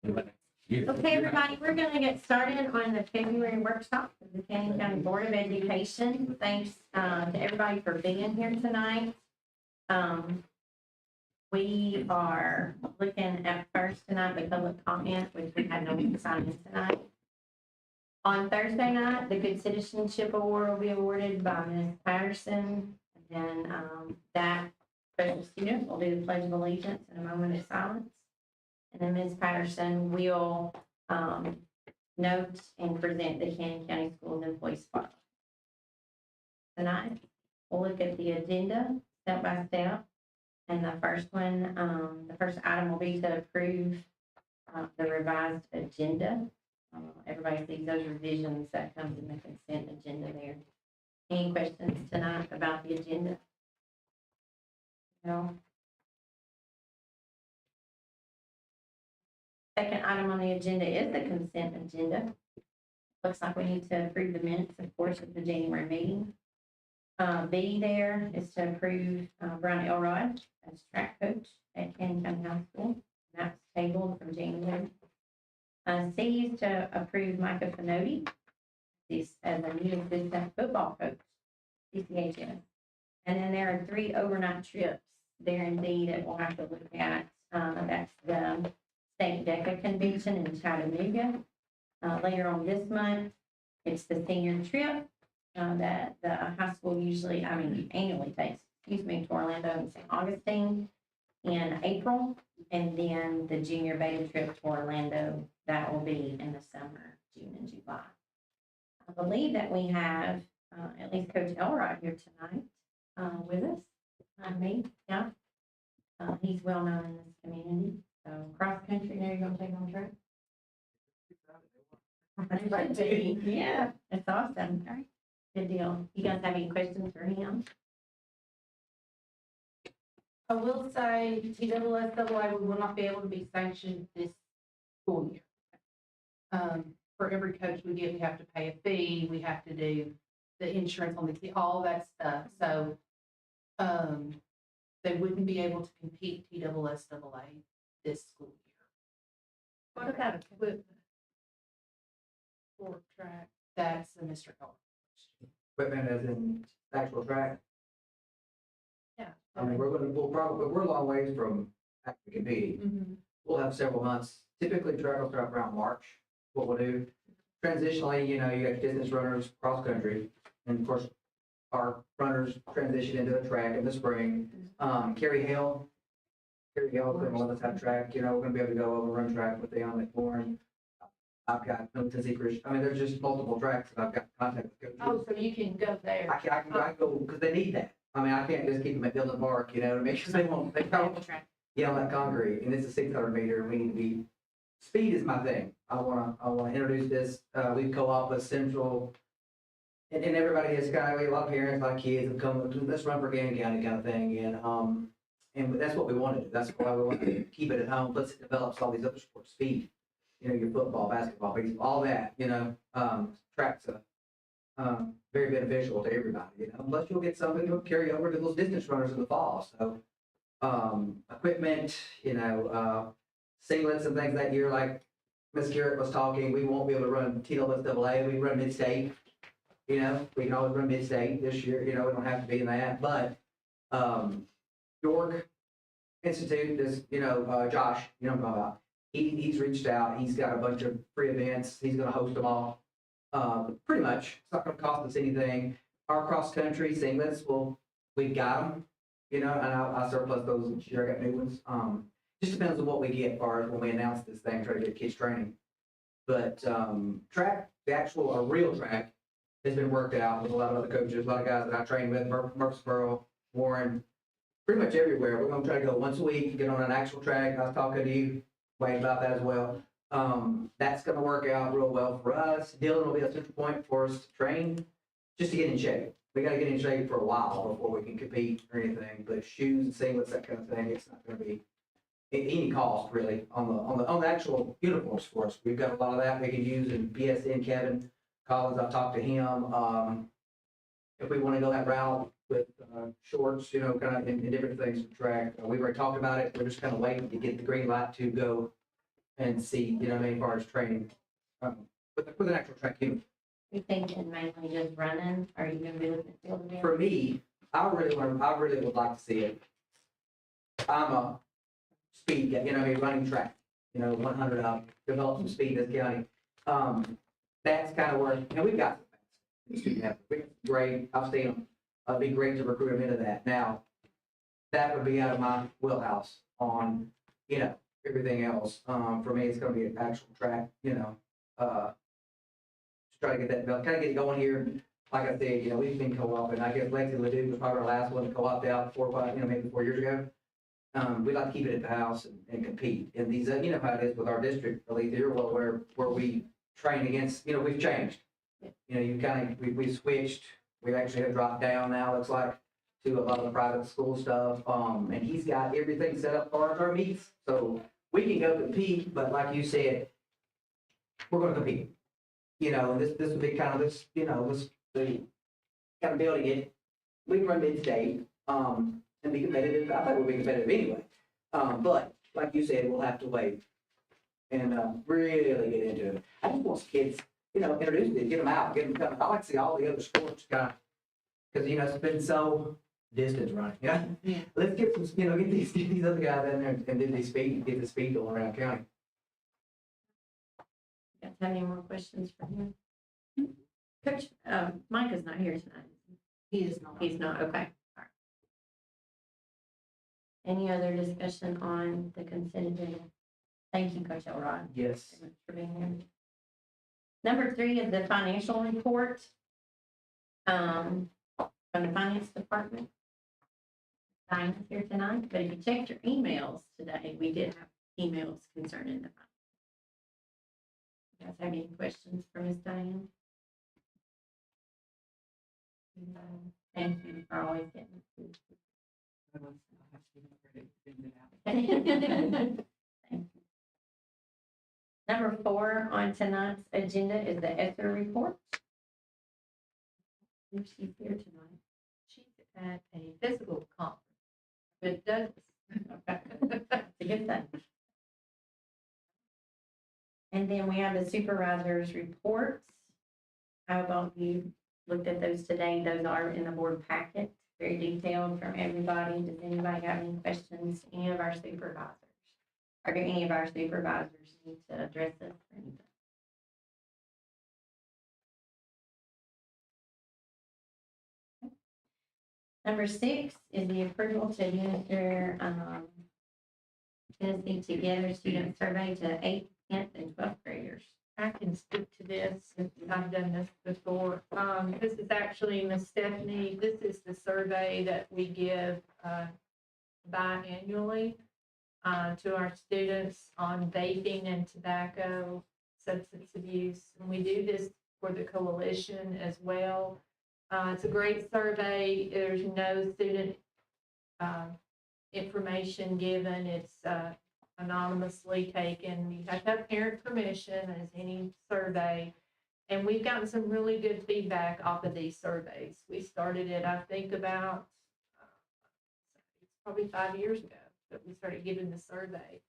Okay, everybody, we're gonna get started on the February workshop of the Canyon County Board of Education. Thanks, to everybody for being here tonight. We are looking at first tonight, the public comment, which we had no one sign in tonight. On Thursday night, the Good Citizenship Award will be awarded by Ms. Patterson. And then, that special student will do the Pledge of Allegiance in a moment of silence. And then Ms. Patterson will note and present the Canyon County Schools Employee Spotlight. Tonight, we'll look at the agenda step by step. And the first one, the first item will be to approve the revised agenda. Everybody sees those revisions that comes in the consent agenda there. Any questions tonight about the agenda? No? Second item on the agenda is the consent agenda. Looks like we need to approve the minutes, of course, of the January meeting. B there is to approve Brian Elrod as track coach at Canyon County High School. That's tabled from January. C is to approve Micah Finotti as a new assistant football coach, CCHS. And then there are 3 overnight trips there indeed that we'll have to look at. That's the State DECA Convention in Chattanooga. Later on this month, it's the senior trip that the high school annually takes, to Orlando and St. Augustine in April. And then the junior beta trip to Orlando, that will be in the summer, June and July. I believe that we have at least Coach Elrod here tonight with us. Me, yeah. He's well known in this community. So cross country, now you're gonna take on track? Yeah, that's awesome. All right. Good deal. You guys have any questions for him? I will say TSSAA, we will not be able to be sanctioned this school year. For every coach we get, we have to pay a fee, we have to do the insurance on the, all that stuff, so, they wouldn't be able to compete TSSAA this school year. What about equipment? For track, that's the Mr. Elrod. Equipment as in actual track. Yeah. I mean, we're a long ways from actually competing. Mhm. We'll have several months. Typically, track will start around March. What we'll do, transitionally, you got distance runners, cross country, and of course, our runners transition into a track in the spring. Carrie Hale, is going to let us have track. We're going to be able to go over run track with them at Warren. I've got Milton Secret. I mean, there's just multiple tracks that I've got contact with coaches. Oh, so you can go there. I can go because they need that. I mean, I can't just keep them at Dillon Park, you know, to make sure they won't get on that concrete. And it's a 600 meter. We need to be. Speed is my thing. I wanna introduce this. We've co-op with Central, and everybody has kind of a lot of parents, a lot of kids have come. Let's run for Canyon County kind of thing, and that's what we want to do. That's why we want to keep it at home. Plus, it develops all these other sports. Speed, your football, basketball, baseball, all that. Tracks very beneficial to everybody. Plus, you'll get something you'll carry over to those distance runners in the fall. So, equipment, singlets and things that year, like Ms. Garrett was talking, we won't be able to run TSSAA. We run mid-state. We can always run mid-state this year. We don't have to be in that. But York Institute is, Josh, I'm talking about. He's reached out. He's got a bunch of free events. He's going to host them all. Pretty much, it's not going to cost us anything. Our cross-country singlets, we've got them. And I surplus those this year. I got new ones. Just depends on what we get as far as when we announce this thing, try to get kids training. But track, the actual real track, has been worked out with a lot of other coaches, a lot of guys that I train with, Murfreesboro, Warren, pretty much everywhere. We're going to try to go once a week, get on an actual track. I was talking to you, Wayne, about that as well. That's going to work out real well for us. Dillon will be a central point for us to train, just to get in shape. We got to get in shape for a while before we can compete or anything. But shoes and singlets, that kind of thing, it's not going to be any cost really on the actual uniforms for us. We've got a lot of that we can use in PSN. Kevin Collins, I've talked to him. If we want to go that route with shorts, kind of in different things for track, we've already talked about it. We're just kind of waiting to get the green light to go and see, you know what I mean, as far as training, with an actual track unit. You thinking mainly just running, or you gonna be looking at field events? For me, I really would like to see it. I'm a speed guy, you know, what I mean, running track, you know, 100 up, develop some speed in this county. That's kind of where, you know, we've got some student athletes, great, I've seen them. It'd be great to recruit them into that. Now, that would be out of my wheelhouse on, you know, everything else. For me, it's gonna be an actual track, you know, just try to get that developed, kind of get it going here. Like I said, you know, we've been co-op, and I guess Lexi Ledoux was probably our last one to co-opt out 4 or 5, you know, maybe 4 years ago. We like to keep it at the house and compete. And these, you know how it is with our district, Alethea, you're well aware, where we train against, you know, we've changed. You know, you kind of, we switched, we actually have dropped down now, looks like, to a lot of the private school stuff. And he's got everything set up for our meets. So we can go compete, but like you said, we're gonna compete. You know, this would be kind of this, you know, this, the kind of building it. We can run mid-state, and be competitive. I think we'll be competitive anyway. But like you said, we'll have to wait and really get into it. I just want kids, you know, introduce them, get them out, get them coming. I like to see all the other sports kind of, because, you know, it's been so distance running. Yeah. Let's get some, you know, get these other guys in there and do these speed, get the speed going around county. Guys have any more questions for him? Coach, Mike is not here tonight. He is not. He's not, okay. All right. Any other discussion on the consent agenda? Thank you, Coach Elrod. Yes. Very much for being here. Number 3 is the financial report from the finance department. Diane's here tonight, but if you checked your emails today, we did have emails concerning the finance. You guys have any questions for Ms. Diane? Thank you for always getting. Thank you. Number 4 on tonight's agenda is the ESSER report. She's here tonight. She's at a physical conference with Douglas. That's a good thing. And then we have the supervisor's reports. I hope all of you looked at those today. Those are in the board packet, very detailed from everybody. Does anybody have any questions? Any of our supervisors? Or do any of our supervisors need to address this or anything? Number 6 is the approval to administer Tennessee Together student survey to 8th, 10th, and 12th graders. I can speak to this since I've done this before. This is actually, Miss Stephanie, this is the survey that we give biannually to our students on vaping and tobacco, substance abuse. And we do this for the coalition as well. It's a great survey. There's no student information given. It's anonymously taken. You have to have parent permission, as any survey. And we've gotten some really good feedback off of these surveys. We started it, I think, about probably 5 years ago that we started giving the survey.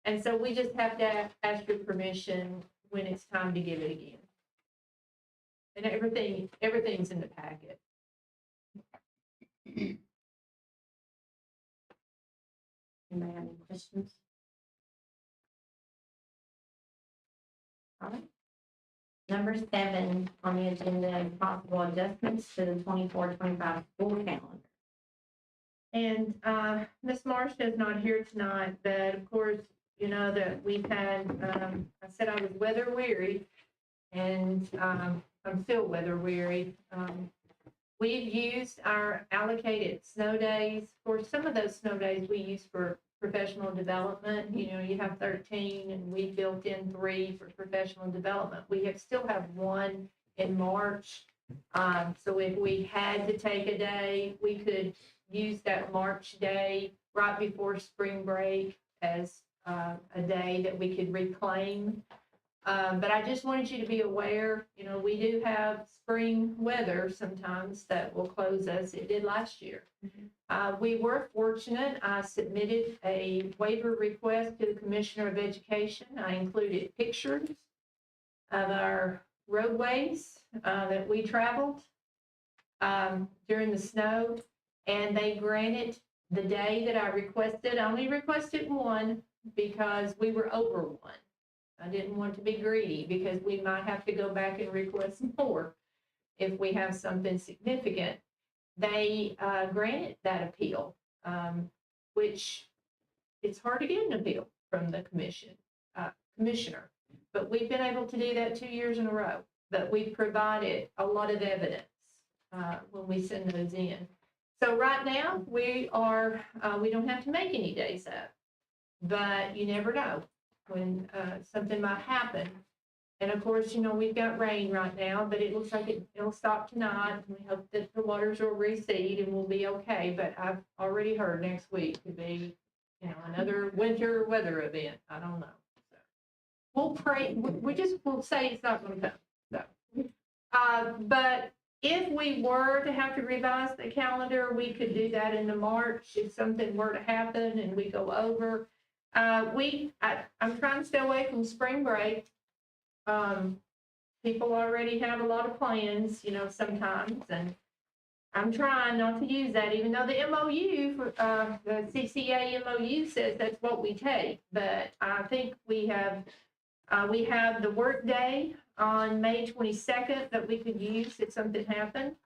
And so we just have to ask your permission when it's time to give it again. And everything's in the packet. Anybody have any questions? All right. Number 7 on the agenda is possible adjustments to the 24-25 school calendar. And Ms. Marcia is not here tonight, but of course, you know that we've had, I said I was weather weary, and I'm still weather weary. We've used our allocated snow days. For some of those snow days we use for professional development. You know, you have 13 and we built in 3 for professional development. We still have 1 in March. So if we had to take a day, we could use that March day right before spring break as a day that we could reclaim. But I just wanted you to be aware, you know, we do have spring weather sometimes that will close us. It did last year. We were fortunate. I submitted a waiver request to the Commissioner of Education. I included pictures of our roadways that we traveled during the snow, and they granted the day that I requested. I only requested one because we were over one. I didn't want to be greedy because we might have to go back and request more if we have something significant. They granted that appeal, which it's hard to get an appeal from the commissioner. But we've been able to do that 2 years in a row. But we've provided a lot of evidence when we send those in. So right now we don't have to make any days up, but you never know when something might happen. And of course, you know, we've got rain right now, but it looks like it'll stop tonight. We hope that the waters will recede and we'll be okay. But I've already heard next week could be, you know, another winter weather event. I don't know. So we'll pray. We'll say it's not going to come. So, but if we were to have to revise the calendar, we could do that into March if something were to happen and we go over. I'm trying to stay away from spring break. People already have a lot of plans, you know, sometimes, and I'm trying not to use that, even though the MOU, the CCA MOU says that's what we take. But I think we have the work day on May 22nd that we could use if something happened.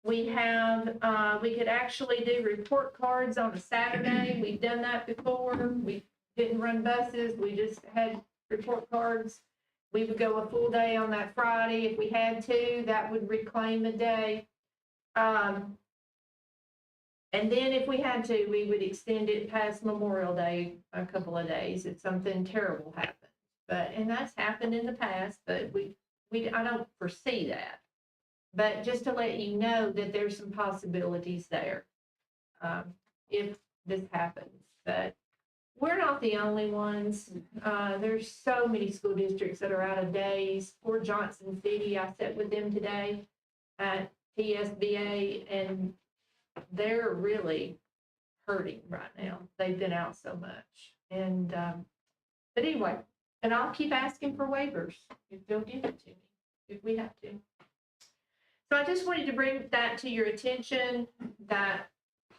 We could actually do report cards on a Saturday. We've done that before. We didn't run buses. We just had report cards. We would go a full day on that Friday if we had to. That would reclaim a day. And then if we had to, we would extend it past Memorial Day a couple of days if something terrible happened. And that's happened in the past, but I don't foresee that. But just to let you know that there's some possibilities there if this happens. But we're not the only ones. There's so many school districts that are out of days. Poor Johnson City, I sat with them today at TSBA, and they're really hurting right now. They've been out so much. And but anyway, and I'll keep asking for waivers if they'll give it to me, if we have to. So I just wanted to bring that to your attention, that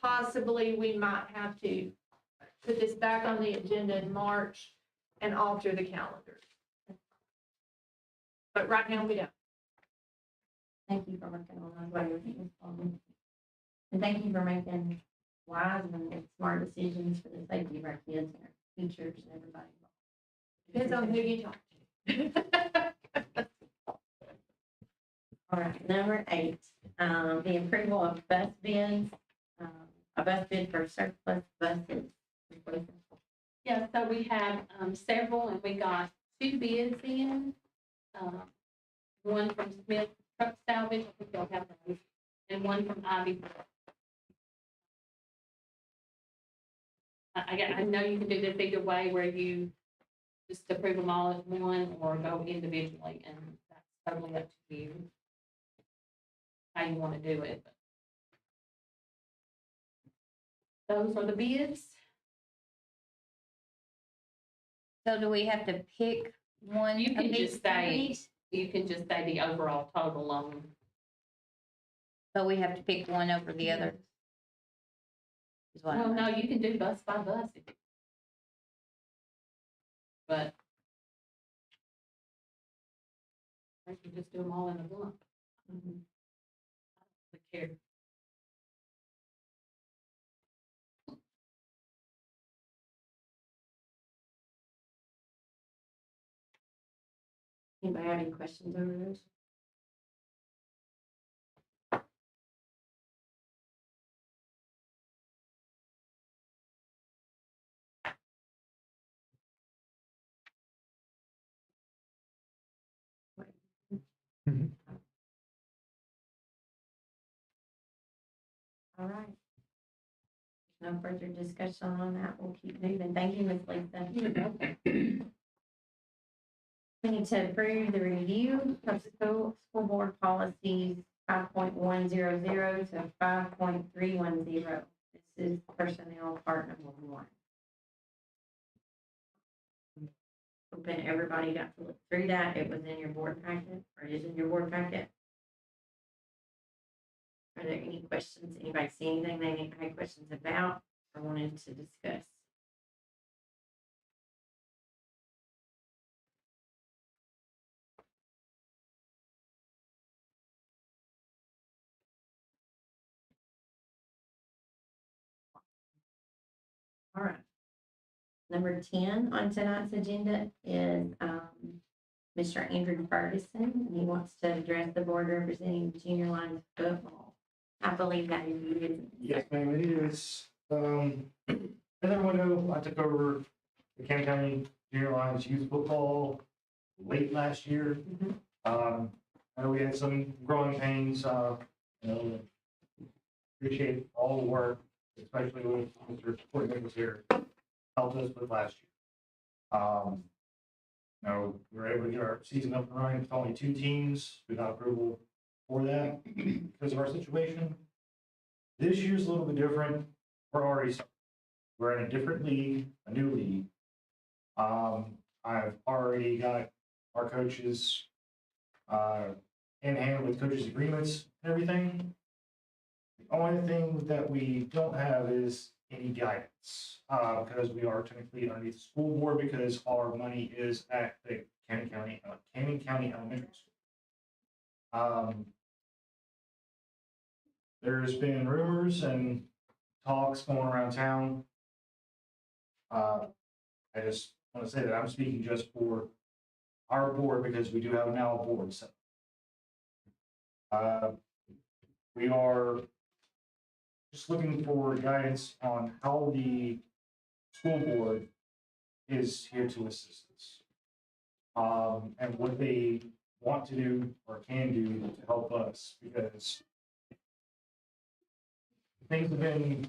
possibly we might have to put this back on the agenda in March and alter the calendar. But right now we don't. Thank you for working on those waivers. And thank you for making wise and smart decisions for the safety of our kids and our teachers and everybody Depends on who you talk to. All right, number 8, the approval of bus bids, a bus bid for surplus buses. Yeah, so we have several, and we got 2 bids in. One from Smith Truck Salvage, I think they'll have those, and one from Ivy. I know you can do this either way, where you just approve them all at one or go individually, and that's totally up to you how you want to do it. Those are the bids. So do we have to pick one? You can of these just say, companies? you can just say the overall total on them. So we have to pick one over the other? Is what Well, I'm no, you can do bus by bus. But I can just do them all in a lump. I don't really care. Anybody have any questions over those? All right. No further discussion on that. We'll keep moving. Thank you, Ms. Lisa. We need to approve the review of school board policies 5.100 to 5.310. This is personnel part number 1. Hoping everybody got to look through that. It was in your board packet, or is in your board packet. Are there any questions? Anybody see anything they had questions about or wanted to discuss? All right. Number 10 on tonight's agenda is Mr. Andrew Ferguson. He wants to address the board representing junior line football. I believe that is you, isn't it? Yes, ma'am, it is. As everyone knows, I took over the Kent County Junior Lions Youth Football late last year. I know we had some growing pains, appreciate all the work, especially with Mr. Courtney Nichols here, helped us with last year. We were able to get our season up and running with only 2 teams. We got approval for that because of our situation. This year's a little bit different. We're in a different league, a new league. I've already got our coaches in hand with coaches' agreements and everything. The only thing that we don't have is any guidance, because we are technically underneath the school board because our money is at the Cannon County Elementary School. There's been rumors and talks going around town. I just want to say that I'm speaking just for our board because we do have now a board set. We are just looking for guidance on how the school board is here to assist us. And what they want to do or can do to help us, because things have been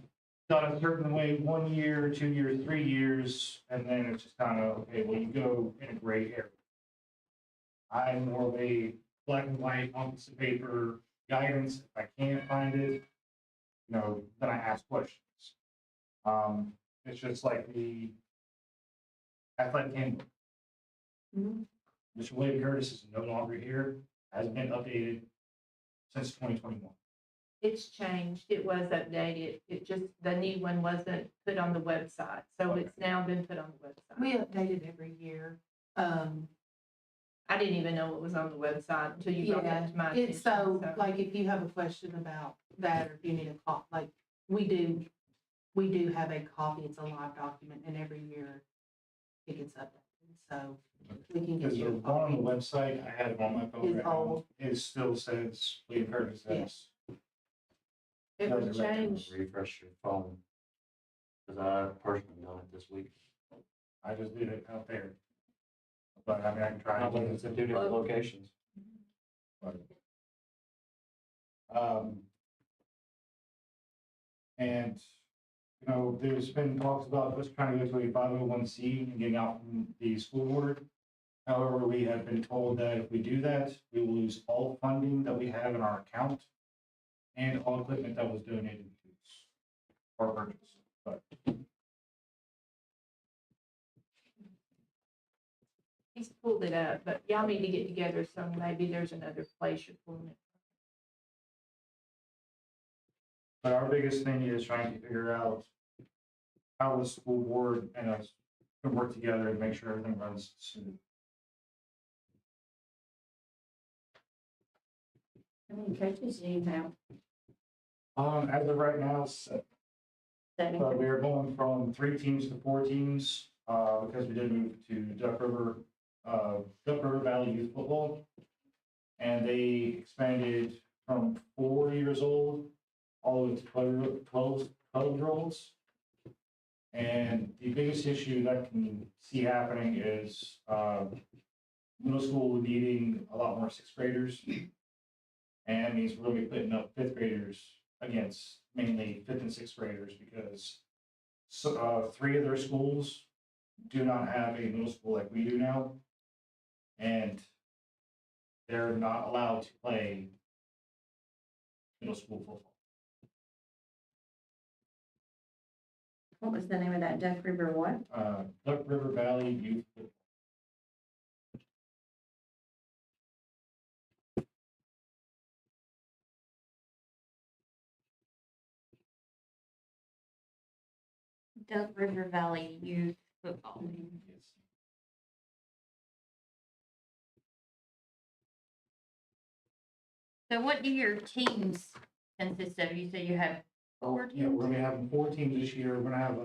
done a certain way 1 year, 2 years, 3 years, and then it's just kind of, okay, well, you go in a gray area. I'm more of a black and white on piece of paper guidance. If I can't find it, then I ask questions. It's just like the athletic handbook. Mr. William Curtis is no longer here, hasn't been updated since 2021. It's changed. It was updated. It just, the new one wasn't put on the website. So it's now been put on the website. We update it every year. I didn't even know it was on the website until you brought that to my attention. It's so, like, if you have a question about that, or if you need a call, like, we do have a copy. It's a live document, and every year it gets updated, so we can get Because you the a one on the copy. website, I had it on my phone Is right now, old. it still says William Curtis says. It was changed. Refresh your phone, because I personally done it this week. I just did it out there. But I mean, I can try. Not like it's in 2 different locations. And, there's been talks about us trying to go to a 501c and getting out from the school board. However, we have been told that if we do that, we will lose all funding that we have in our account and all equipment that was donated to us or purchased. But He's pulled it up, but y'all need to get together, so maybe there's another place you're pulling it. But our biggest thing is trying to figure out how the school board and us can work together and make sure everything runs smooth. How many coaches do you have? As of right now, but we are going from 3 teams to 4 teams, because we did move to Duck River Valley Youth Football. And they expanded from 4 years old all the way to 12-year-olds. And the biggest issue that I can see happening is middle school needing a lot more 6th graders. And that means we're going to be putting up 5th graders against mainly 5th and 6th graders, because 3 of their schools do not have a middle school like we do now. and they're not allowed to play middle school football. What was the name of that Duck River what? Duck River Valley Youth Football. Duck River Valley Youth Football. Yes. So what do your teams consist of? You said you have 4 Yeah, teams? we're gonna be having 4 teams this year. We're gonna have